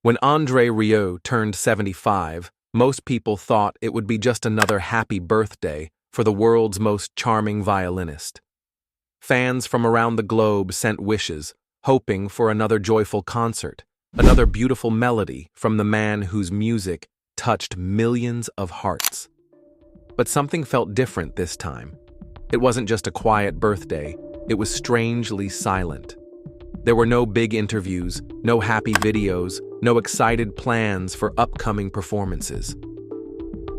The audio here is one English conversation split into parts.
When André Rieu turned 75, most people thought it would be just another happy birthday for the world's most charming violinist. Fans from around the globe sent wishes, hoping for another joyful concert, another beautiful melody from the man whose music touched millions of hearts. But something felt different this time. It wasn't just a quiet birthday, it was strangely silent. There were no big interviews, no happy videos, no excited plans for upcoming performances.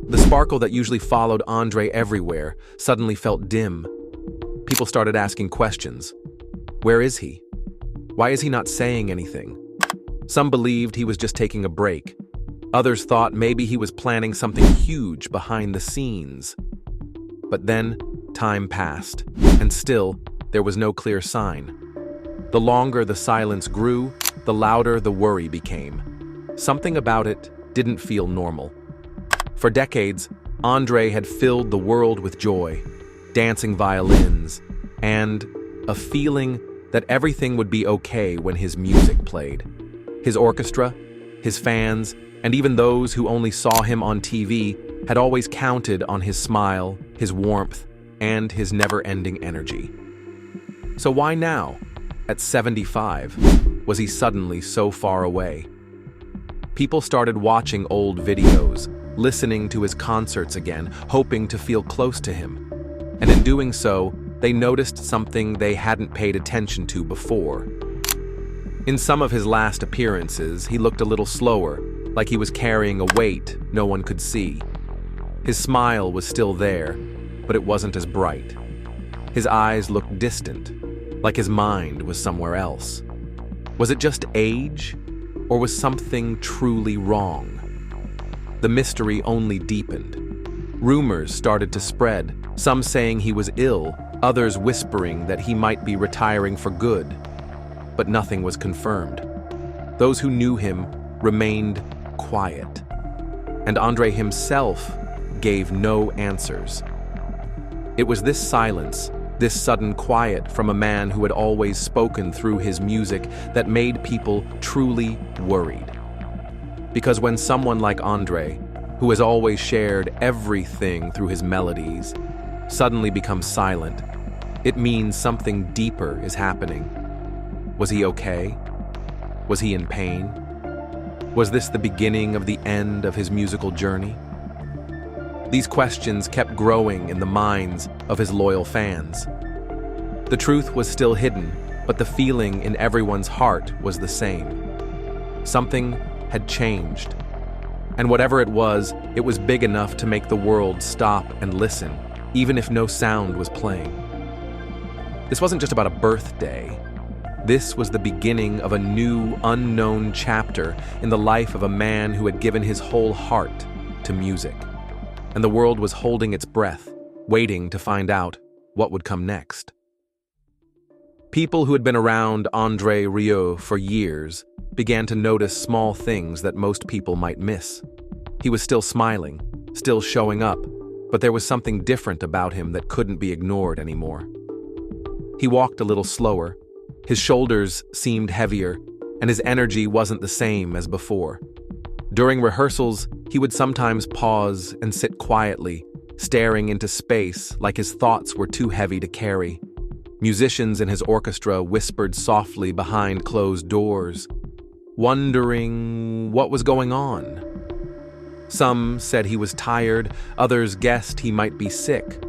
The sparkle that usually followed André everywhere suddenly felt dim. People started asking questions. Where is he? Why is he not saying anything? Some believed he was just taking a break. Others thought maybe he was planning something huge behind the scenes. But then, time passed, and still, there was no clear sign. The longer the silence grew, the louder the worry became. Something about it didn't feel normal. For decades, André had filled the world with joy, dancing violins, and a feeling that everything would be okay when his music played. His orchestra, his fans, and even those who only saw him on TV had always counted on his smile, his warmth, and his never-ending energy. So why now, at 75, was he suddenly so far away? People started watching old videos, listening to his concerts again, hoping to feel close to him. And in doing so, they noticed something they hadn't paid attention to before. In some of his last appearances, he looked a little slower, like he was carrying a weight no one could see. His smile was still there, but it wasn't as bright. His eyes looked distant, like his mind was somewhere else. Was it just age, or was something truly wrong? The mystery only deepened. Rumors started to spread, some saying he was ill, others whispering that he might be retiring for good. But nothing was confirmed. Those who knew him remained quiet, and André himself gave no answers. It was this silence, this sudden quiet from a man who had always spoken through his music that made people truly worried. Because when someone like André, who has always shared everything through his melodies, suddenly becomes silent, it means something deeper is happening. Was he okay? Was he in pain? Was this the beginning of the end of his musical journey? These questions kept growing in the minds of his loyal fans. The truth was still hidden, but the feeling in everyone's heart was the same. Something had changed. And whatever it was big enough to make the world stop and listen, even if no sound was playing. This wasn't just about a birthday. This was the beginning of a new, unknown chapter in the life of a man who had given his whole heart to music. And the world was holding its breath, waiting to find out what would come next. People who had been around André Rieu for years began to notice small things that most people might miss. He was still smiling, still showing up, but there was something different about him that couldn't be ignored anymore. He walked a little slower, his shoulders seemed heavier, and his energy wasn't the same as before. During rehearsals, he would sometimes pause and sit quietly, staring into space like his thoughts were too heavy to carry. Musicians in his orchestra whispered softly behind closed doors, wondering what was going on. Some said he was tired, others guessed he might be sick,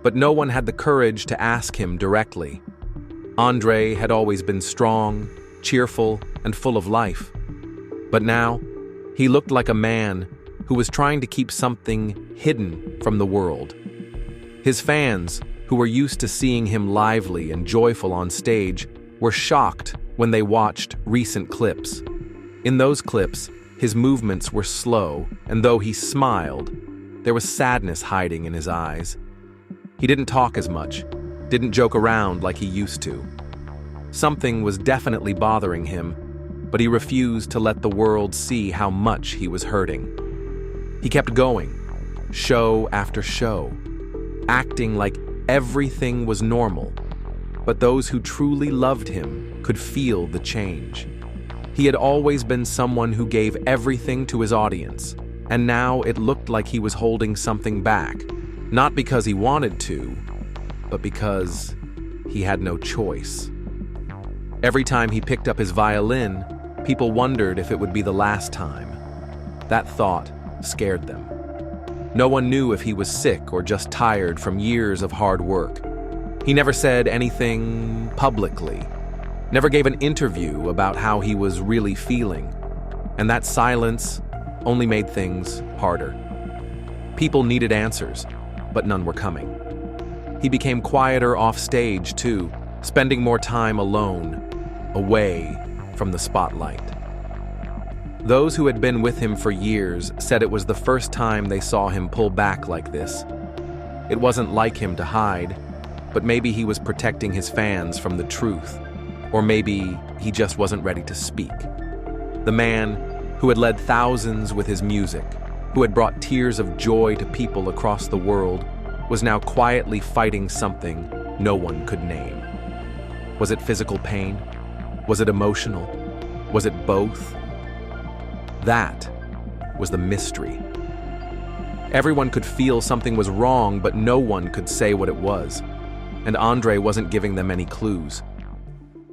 but no one had the courage to ask him directly. André had always been strong, cheerful, and full of life. But now, he looked like a man who was trying to keep something hidden from the world. His fans, who were used to seeing him lively and joyful on stage, were shocked when they watched recent clips. In those clips, his movements were slow, and though he smiled, there was sadness hiding in his eyes. He didn't talk as much, didn't joke around like he used to. Something was definitely bothering him, but he refused to let the world see how much he was hurting. He kept going, show after show, acting like everything was normal, but those who truly loved him could feel the change. He had always been someone who gave everything to his audience, and now it looked like he was holding something back, not because he wanted to, but because he had no choice. Every time he picked up his violin, people wondered if it would be the last time. That thought scared them. No one knew if he was sick or just tired from years of hard work. He never said anything publicly, never gave an interview about how he was really feeling, and that silence only made things harder. People needed answers, but none were coming. He became quieter off stage too, spending more time alone, away from the spotlight. Those who had been with him for years said it was the first time they saw him pull back like this. It wasn't like him to hide, but maybe he was protecting his fans from the truth, or maybe he just wasn't ready to speak. The man who had led thousands with his music, who had brought tears of joy to people across the world, was now quietly fighting something no one could name. Was it physical pain? Was it emotional? Was it both? That was the mystery. Everyone could feel something was wrong, but no one could say what it was. And André wasn't giving them any clues.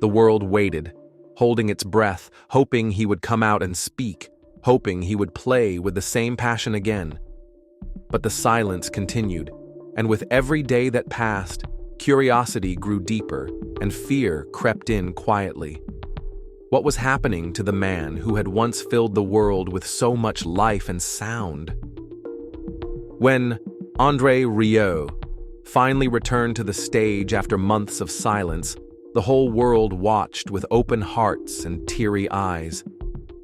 The world waited, holding its breath, hoping he would come out and speak, hoping he would play with the same passion again. But the silence continued, and with every day that passed, curiosity grew deeper and fear crept in quietly. What was happening to the man who had once filled the world with so much life and sound? When André Rieu finally returned to the stage after months of silence, the whole world watched with open hearts and teary eyes.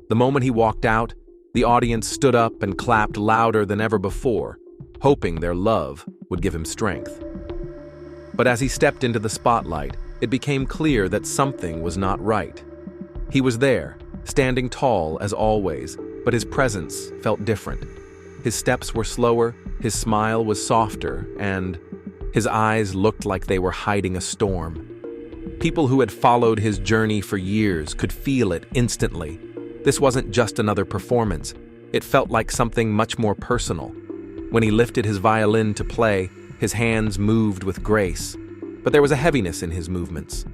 The moment he walked out, the audience stood up and clapped louder than ever before, hoping their love would give him strength. But as he stepped into the spotlight, it became clear that something was not right. He was there, standing tall as always, but his presence felt different. His steps were slower, his smile was softer, and his eyes looked like they were hiding a storm. People who had followed his journey for years could feel it instantly. This wasn't just another performance. It felt like something much more personal. When he lifted his violin to play, his hands moved with grace, but there was a heaviness in his movements.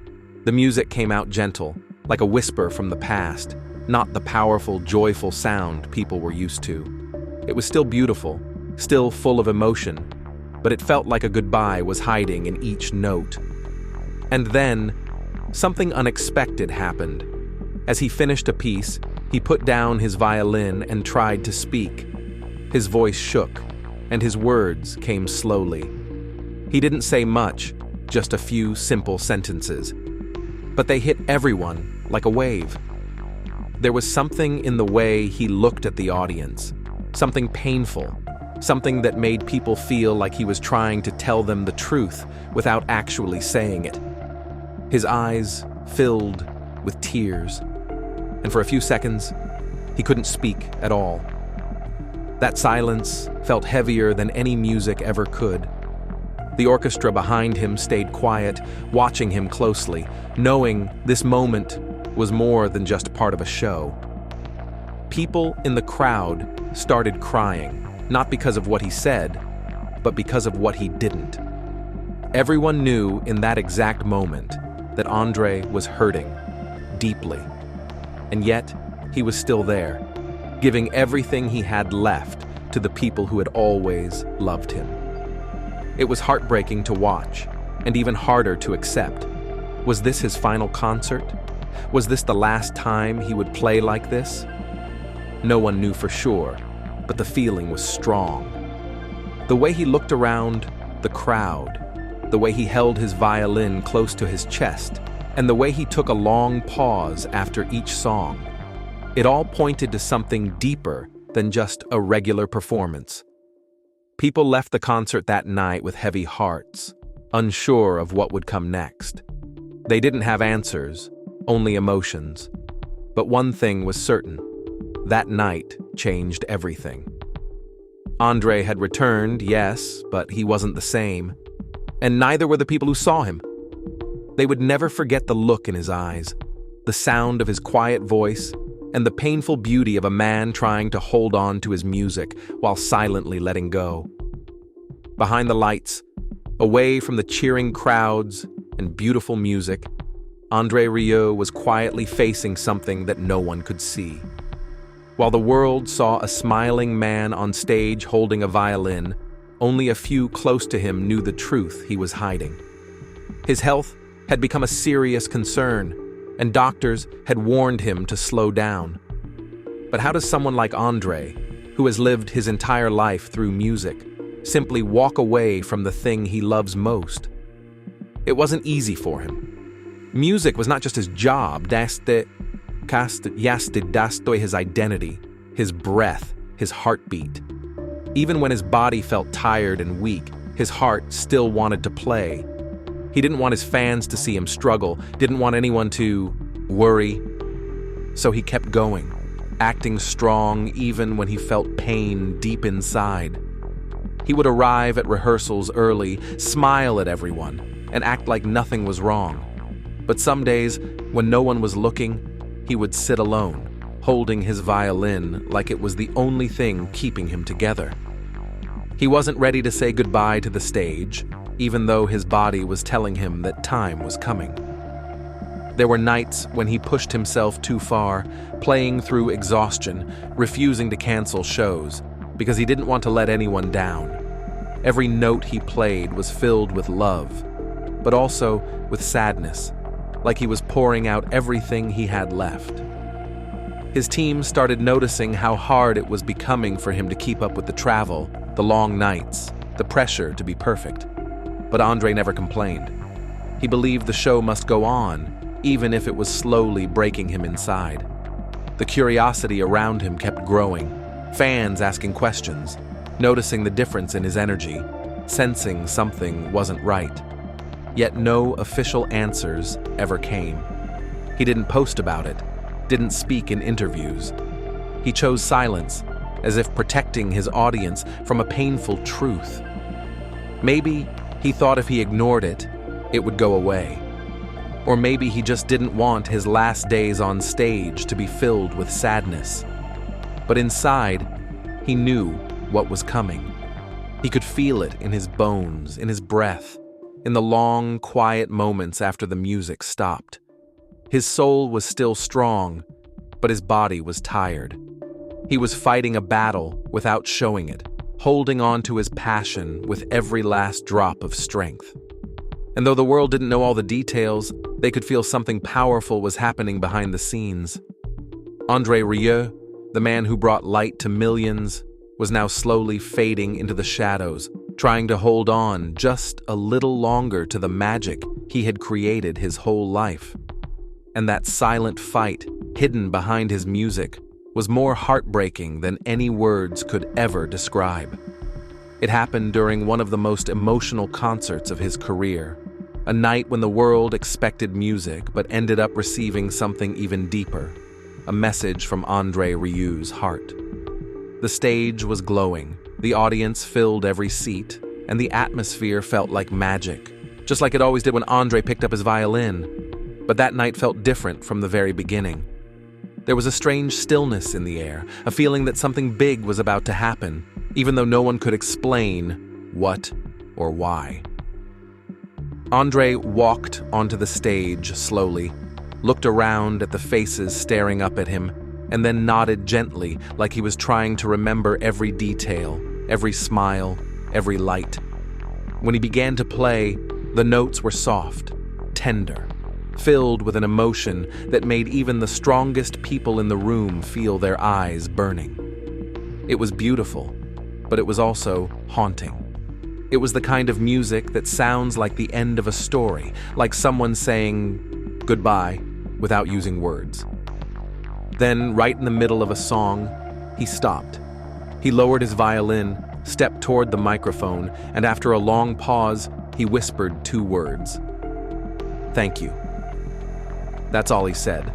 The music came out gentle, like a whisper from the past, not the powerful, joyful sound people were used to. It was still beautiful, still full of emotion, but it felt like a goodbye was hiding in each note. And then, something unexpected happened. As he finished a piece, he put down his violin and tried to speak. His voice shook, and his words came slowly. He didn't say much, just a few simple sentences. But they hit everyone like a wave. There was something in the way he looked at the audience, something painful, something that made people feel like he was trying to tell them the truth without actually saying it. His eyes filled with tears, and for a few seconds, he couldn't speak at all. That silence felt heavier than any music ever could. The orchestra behind him stayed quiet, watching him closely, knowing this moment was more than just part of a show. People in the crowd started crying, not because of what he said, but because of what he didn't. Everyone knew in that exact moment that André was hurting, deeply. And yet, he was still there, giving everything he had left to the people who had always loved him. It was heartbreaking to watch, and even harder to accept. Was this his final concert? Was this the last time he would play like this? No one knew for sure, but the feeling was strong. The way he looked around the crowd, the way he held his violin close to his chest, and the way he took a long pause after each song, it all pointed to something deeper than just a regular performance. People left the concert that night with heavy hearts, unsure of what would come next. They didn't have answers, only emotions. But one thing was certain. That night changed everything. André had returned, yes, but he wasn't the same. And neither were the people who saw him. They would never forget the look in his eyes, the sound of his quiet voice, and the painful beauty of a man trying to hold on to his music while silently letting go. Behind the lights, away from the cheering crowds and beautiful music, André Rieu was quietly facing something that no one could see. While the world saw a smiling man on stage holding a violin, only a few close to him knew the truth he was hiding. His health had become a serious concern, and doctors had warned him to slow down. But how does someone like André, who has lived his entire life through music, simply walk away from the thing he loves most? It wasn't easy for him. Music was not just his job, his identity, his breath, his heartbeat. Even when his body felt tired and weak, his heart still wanted to play. He didn't want his fans to see him struggle, didn't want anyone to worry. So he kept going, acting strong even when he felt pain deep inside. He would arrive at rehearsals early, smile at everyone, and act like nothing was wrong. But some days, when no one was looking, he would sit alone, holding his violin like it was the only thing keeping him together. He wasn't ready to say goodbye to the stage, even though his body was telling him that time was coming. There were nights when he pushed himself too far, playing through exhaustion, refusing to cancel shows, because he didn't want to let anyone down. Every note he played was filled with love, but also with sadness, like he was pouring out everything he had left. His team started noticing how hard it was becoming for him to keep up with the travel, the long nights, the pressure to be perfect. But André never complained. He believed the show must go on, even if it was slowly breaking him inside. The curiosity around him kept growing, fans asking questions, noticing the difference in his energy, sensing something wasn't right. Yet no official answers ever came. He didn't post about it, didn't speak in interviews. He chose silence, as if protecting his audience from a painful truth. Maybe he thought if he ignored it, it would go away. Or maybe he just didn't want his last days on stage to be filled with sadness. But inside, he knew what was coming. He could feel it in his bones, in his breath, in the long, quiet moments after the music stopped. His soul was still strong, but his body was tired. He was fighting a battle without showing it, holding on to his passion with every last drop of strength. And though the world didn't know all the details, they could feel something powerful was happening behind the scenes. André Rieu, the man who brought light to millions, was now slowly fading into the shadows, trying to hold on just a little longer to the magic he had created his whole life. And that silent fight, hidden behind his music, was more heartbreaking than any words could ever describe. It happened during one of the most emotional concerts of his career, a night when the world expected music but ended up receiving something even deeper, a message from André Rieu's heart. The stage was glowing, the audience filled every seat, and the atmosphere felt like magic, just like it always did when André picked up his violin. But that night felt different from the very beginning. There was a strange stillness in the air, a feeling that something big was about to happen, even though no one could explain what or why. André walked onto the stage slowly, looked around at the faces staring up at him, and then nodded gently like he was trying to remember every detail, every smile, every light. When he began to play, the notes were soft, tender, filled with an emotion that made even the strongest people in the room feel their eyes burning. It was beautiful, but it was also haunting. It was the kind of music that sounds like the end of a story, like someone saying goodbye without using words. Then, right in the middle of a song, he stopped. He lowered his violin, stepped toward the microphone, and after a long pause, he whispered 2 words. "Thank you." That's all he said.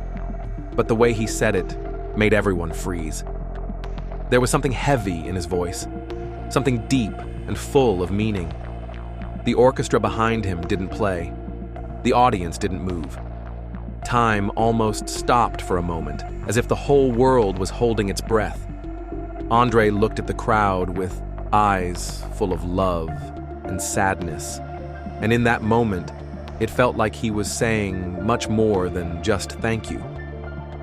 But the way he said it made everyone freeze. There was something heavy in his voice, something deep and full of meaning. The orchestra behind him didn't play. The audience didn't move. Time almost stopped for a moment, as if the whole world was holding its breath. André looked at the crowd with eyes full of love and sadness, and in that moment, it felt like he was saying much more than just thank you.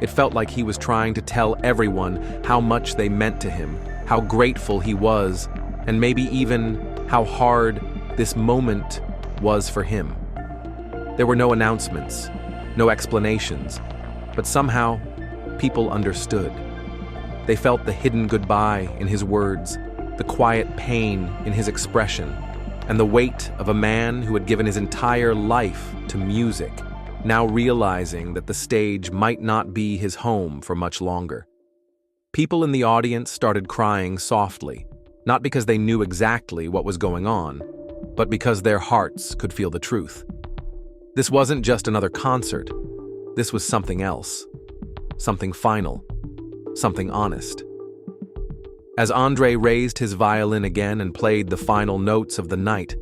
It felt like he was trying to tell everyone how much they meant to him, how grateful he was, and maybe even how hard this moment was for him. There were no announcements, no explanations, but somehow people understood. They felt the hidden goodbye in his words, the quiet pain in his expression, and the weight of a man who had given his entire life to music, now realizing that the stage might not be his home for much longer. People in the audience started crying softly, not because they knew exactly what was going on, but because their hearts could feel the truth. This wasn't just another concert. This was something else, something final, something honest. As André raised his violin again and played the final notes of the night,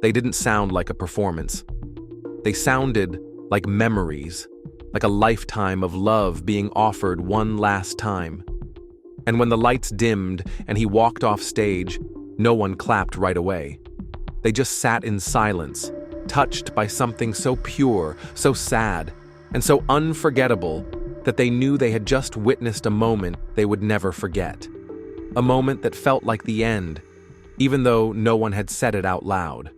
they didn't sound like a performance. They sounded like memories, like a lifetime of love being offered one last time. And when the lights dimmed and he walked off stage, no one clapped right away. They just sat in silence, touched by something so pure, so sad, and so unforgettable that they knew they had just witnessed a moment they would never forget. A moment that felt like the end, even though no one had said it out loud.